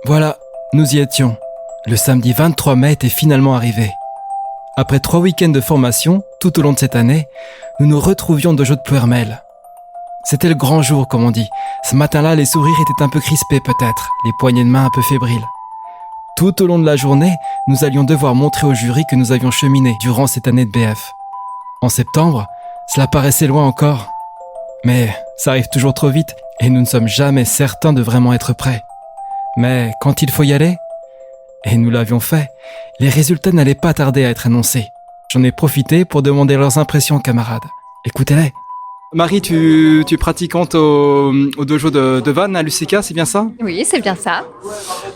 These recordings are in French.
Voilà, nous y étions. Le samedi 23 mai était finalement arrivé. Après 3 week-ends de formation, tout au long de cette année, nous nous retrouvions au dojo de Plouermel. C'était le grand jour, comme on dit. Ce matin-là, les sourires étaient un peu crispés peut-être, les poignées de main un peu fébriles. Tout au long de la journée, nous allions devoir montrer au jury que nous avions cheminé durant cette année de BF. En septembre, cela paraissait loin encore. Mais ça arrive toujours trop vite et nous ne sommes jamais certains de vraiment être prêts. Mais quand il faut y aller, et nous l'avions fait, les résultats n'allaient pas tarder à être annoncés. J'en ai profité pour demander leurs impressions aux camarades. Écoutez-les. Marie, tu es pratiquante au dojo de Vannes à l'UCK, c'est bien ça? Oui, c'est bien ça.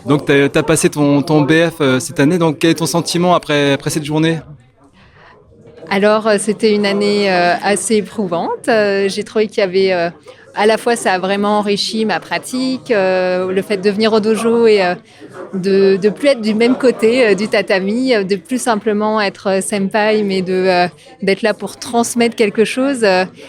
Donc tu as passé ton BF cette année, donc quel est ton sentiment après cette journée? Alors, c'était une année assez éprouvante. J'ai trouvé qu'il y avait, à la fois, ça a vraiment enrichi ma pratique, le fait de venir au dojo et de plus être du même côté du tatami, de plus simplement être senpai, mais d'être là pour transmettre quelque chose.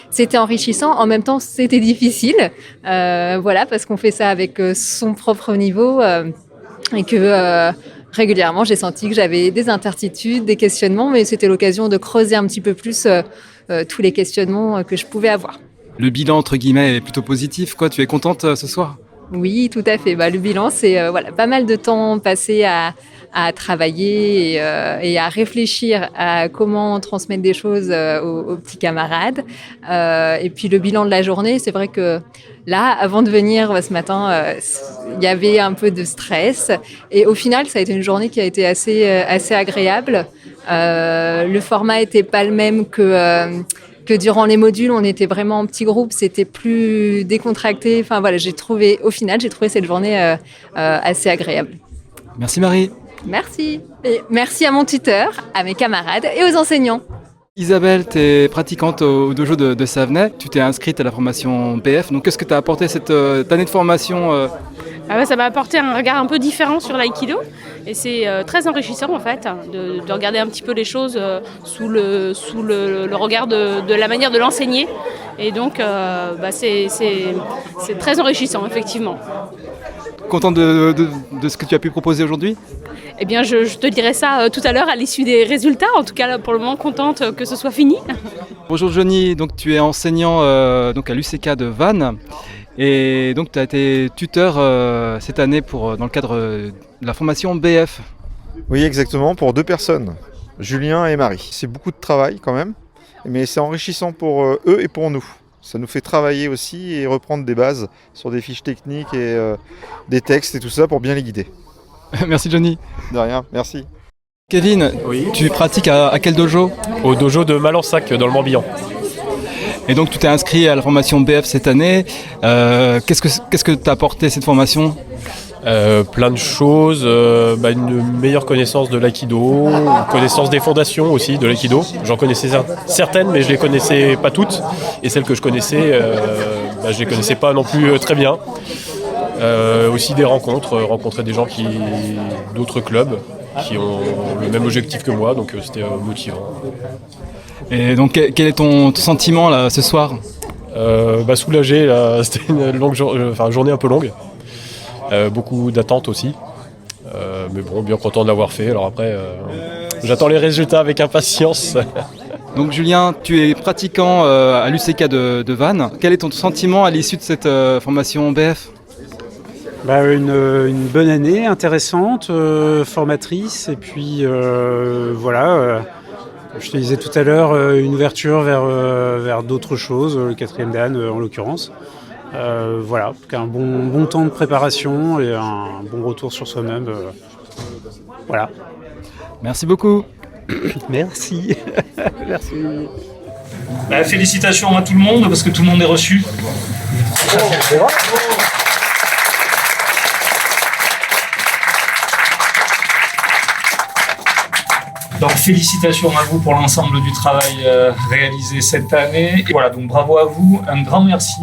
C'était enrichissant. En même temps, c'était difficile. Voilà, parce qu'on fait ça avec son propre niveau et que régulièrement, j'ai senti que j'avais des incertitudes, des questionnements, mais c'était l'occasion de creuser un petit peu plus tous les questionnements que je pouvais avoir. Le bilan, entre guillemets, est plutôt positif, quoi. Tu es contente ce soir? Oui, tout à fait. Le bilan, c'est voilà, pas mal de temps passé à travailler et à réfléchir à comment transmettre des choses aux petits camarades. Et puis le bilan de la journée, c'est vrai que là, avant de venir ce matin, il y avait un peu de stress. Et au final, ça a été une journée qui a été assez agréable. Le format était pas le même que durant les modules, on était vraiment en petits groupes, c'était plus décontracté. Enfin voilà, au final, j'ai trouvé cette journée assez agréable. Merci Marie. Merci. Et merci à mon tuteur, à mes camarades et aux enseignants. Isabelle, tu es pratiquante au dojo de Savenay. Tu t'es inscrite à la formation BF. Donc qu'est-ce que tu as apporté cette année de formation Ça m'a apporté un regard un peu différent sur l'aïkido et c'est très enrichissant en fait de regarder un petit peu les choses sous le regard de la manière de l'enseigner et donc c'est très enrichissant effectivement. Contente de ce que tu as pu proposer aujourd'hui? Eh bien je te dirai ça tout à l'heure à l'issue des résultats, en tout cas là, pour le moment contente que ce soit fini. Bonjour Johnny, donc tu es enseignant donc à l'UCK de Vannes. Et donc tu as été tuteur cette année dans le cadre de la formation BF. Oui, exactement, pour 2 personnes, Julien et Marie. C'est beaucoup de travail quand même, mais c'est enrichissant pour eux et pour nous. Ça nous fait travailler aussi et reprendre des bases sur des fiches techniques et des textes et tout ça pour bien les guider. Merci Johnny. De rien, merci. Kevin, Oui. Tu pratiques à quel dojo? Au dojo de Malensac dans le Morbihan. Et donc tu t'es inscrit à la formation BF cette année. Qu'est-ce que t'a apporté cette formation? Plein de choses, une meilleure connaissance de l'aïkido, une connaissance des fondations aussi de l'aïkido. J'en connaissais certaines, mais je les connaissais pas toutes. Et celles que je connaissais, je les connaissais pas non plus très bien. Aussi des rencontrer des gens d'autres clubs qui ont le même objectif que moi, donc c'était motivant. Et donc quel est ton sentiment là ce soir? Soulagé, là, c'était une journée un peu longue. Beaucoup d'attentes aussi, mais bon, bien content de l'avoir fait. Alors après, j'attends les résultats avec impatience. Donc Julien, tu es pratiquant à l'UCK de Vannes. Quel est ton sentiment à l'issue de cette formation BF? Une bonne année, intéressante, formatrice, et puis je te disais tout à l'heure, une ouverture vers d'autres choses, le 4e dan en l'occurrence. Un bon temps de préparation et un bon retour sur soi-même. Voilà. Merci beaucoup. Merci. Merci. Félicitations à tout le monde parce que tout le monde est reçu. Donc félicitations à vous pour l'ensemble du travail réalisé cette année. Et voilà, donc bravo à vous. Un grand merci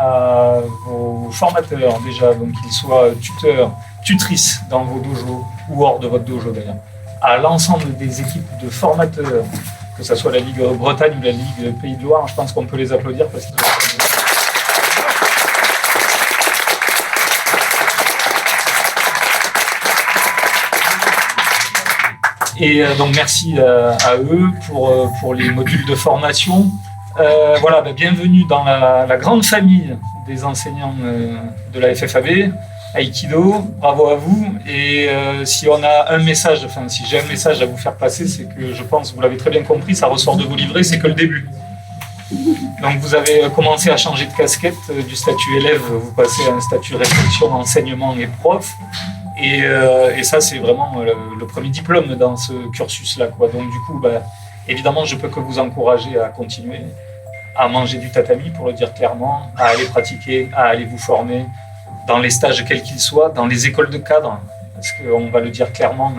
à vos formateurs déjà, donc qu'ils soient tuteurs, tutrices dans vos dojos ou hors de votre dojo d'ailleurs. À l'ensemble des équipes de formateurs, que ce soit la Ligue Bretagne ou la Ligue Pays de Loire, je pense qu'on peut les applaudir parce qu'ils Et donc merci à eux pour les modules de formation. Voilà, bienvenue dans la grande famille des enseignants de la FFAB, Aikido, bravo à vous. Et si on a un message, enfin si j'ai un message à vous faire passer, c'est que je pense, vous l'avez très bien compris, ça ressort de vos livrets, c'est que le début. Donc vous avez commencé à changer de casquette du statut élève, vous passez à un statut réflexion, enseignement et prof. Et ça, c'est vraiment le premier diplôme dans ce cursus-là, quoi. Donc du coup, évidemment, je peux que vous encourager à continuer, à manger du tatami, pour le dire clairement, à aller pratiquer, à aller vous former dans les stages quels qu'ils soient, dans les écoles de cadre, parce qu'on va le dire clairement,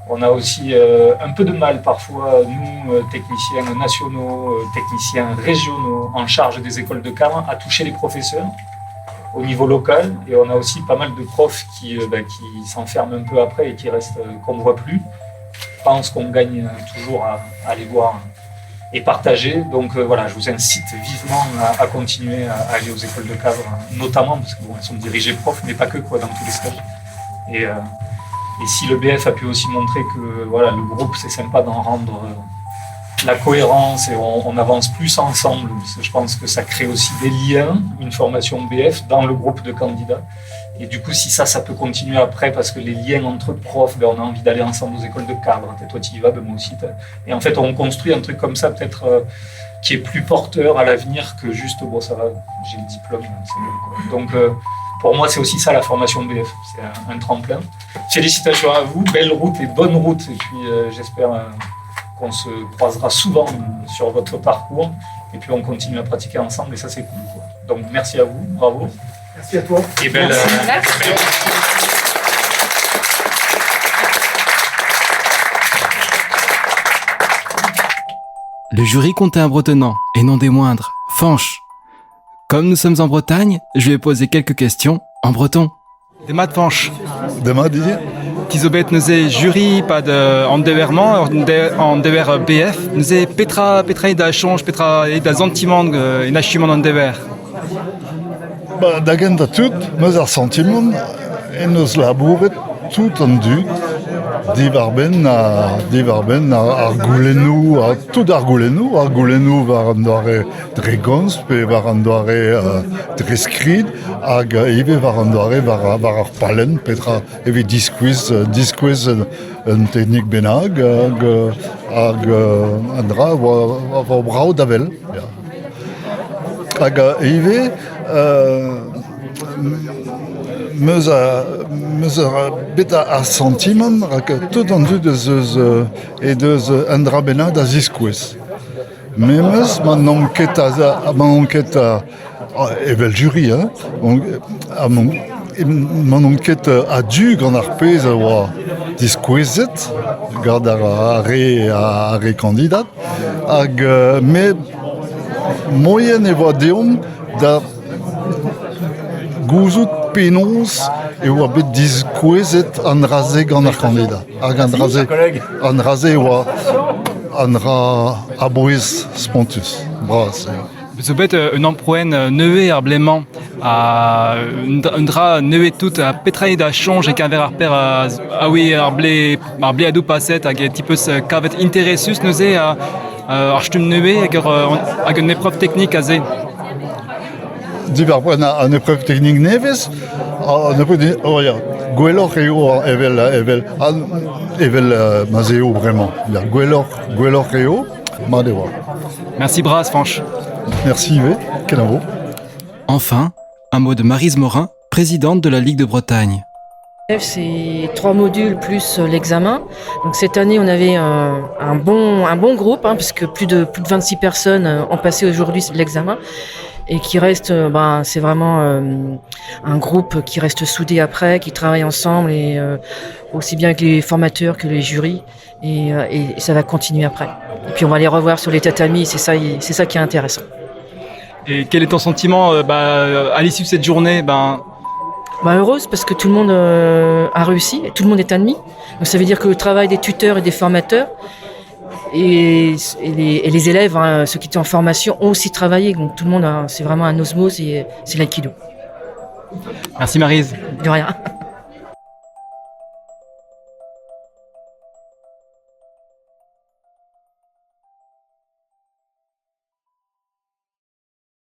on a aussi un peu de mal parfois, nous, techniciens nationaux, techniciens régionaux, en charge des écoles de cadre, à toucher les professeurs au niveau local. Et on a aussi pas mal de profs qui s'enferment un peu après et qui restent, qu'on ne voit plus. Je pense qu'on gagne toujours à aller voir et partager. Donc voilà, je vous incite vivement à continuer à aller aux écoles de cadre, notamment parce qu'elles sont dirigées profs, mais pas que, quoi, dans tous les stages. Et si le BF a pu aussi montrer que voilà, le groupe, c'est sympa d'en rendre la cohérence et on avance plus ensemble, je pense que ça crée aussi des liens, une formation BF dans le groupe de candidats. Et du coup, si ça peut continuer après, parce que les liens entre profs, on a envie d'aller ensemble aux écoles de cadre, toi tu y vas, moi aussi. Et en fait, on construit un truc comme ça, peut-être qui est plus porteur à l'avenir que juste, ça va, j'ai le diplôme, c'est bon, quoi. Donc, pour moi, c'est aussi ça la formation BF, c'est un tremplin. Félicitations à vous, belle route et bonne route. Et puis j'espère qu'on se croisera souvent sur votre parcours. Et puis on continue à pratiquer ensemble et ça c'est cool, quoi. Donc merci à vous, bravo. Merci à toi. Et belle. Le jury comptait un bretonnant, et non des moindres, Fanche. Comme nous sommes en Bretagne, je lui ai posé quelques questions en breton. Des maths Fanche. Des maths, Didier. Tizobet nous est jury, pas de endeverment, endever BF. Nous est Petra et d'Achange, Petra et d'Azantimang, et Nachiman endever. D'agent à tout, nous ar sentiment, et nous labouret tout endu. Divarben ar goulenou, tout ar goulenou var an doare dregons, pe var an doare dreskrid, hag eve var an doare var ar palen, petra eve disquiz un technik benag, hag an dra var brao davel. Hag eve, meus bet a sentiment tout endu deus un dra benag da ziskwez. Meus man enquête evel jury, man enquête a du gant ar pez a oa diskwezet gard ar re kandidat hag me moyen e oa deomp da gouzout penons e oa bet diskwezet an raze gant ar kandidat hag an raze oa an ra abouez spontus. Bras. Zobet un emproen neuve ar bleman, un dra neuve tout a petra d'Achange et qu'un ar per ar ble a dou paset hag tipus kavet interessus neuze ar stum neuve hag un épreuve technique a ze. Divar an épreuve technique nevez, an épreuve gwelloc'h eo evel mazeo vraiment. Gwelloc'h eo, ma dewa. Merci Bras, Fanche. Merci Yves, Kenavo. Enfin, un mot de Maryse Morin, présidente de la Ligue de Bretagne. C'est 3 modules plus l'examen. Donc cette année, on avait un bon groupe, puisque plus de 26 personnes ont passé aujourd'hui l'examen. Et qui reste, c'est vraiment un groupe qui reste soudé après, qui travaille ensemble, et aussi bien avec les formateurs que les jurys. Et ça va continuer après. Et puis on va les revoir sur les tatamis, c'est ça qui est intéressant. Et quel est ton sentiment à l'issue de cette journée? Heureuse, parce que tout le monde a réussi, et tout le monde est admis. Donc ça veut dire que le travail des tuteurs et des formateurs et les élèves, ceux qui étaient en formation, ont aussi travaillé. Donc tout le monde, c'est vraiment un osmose et c'est l'aïkido. Merci Maryse. De rien.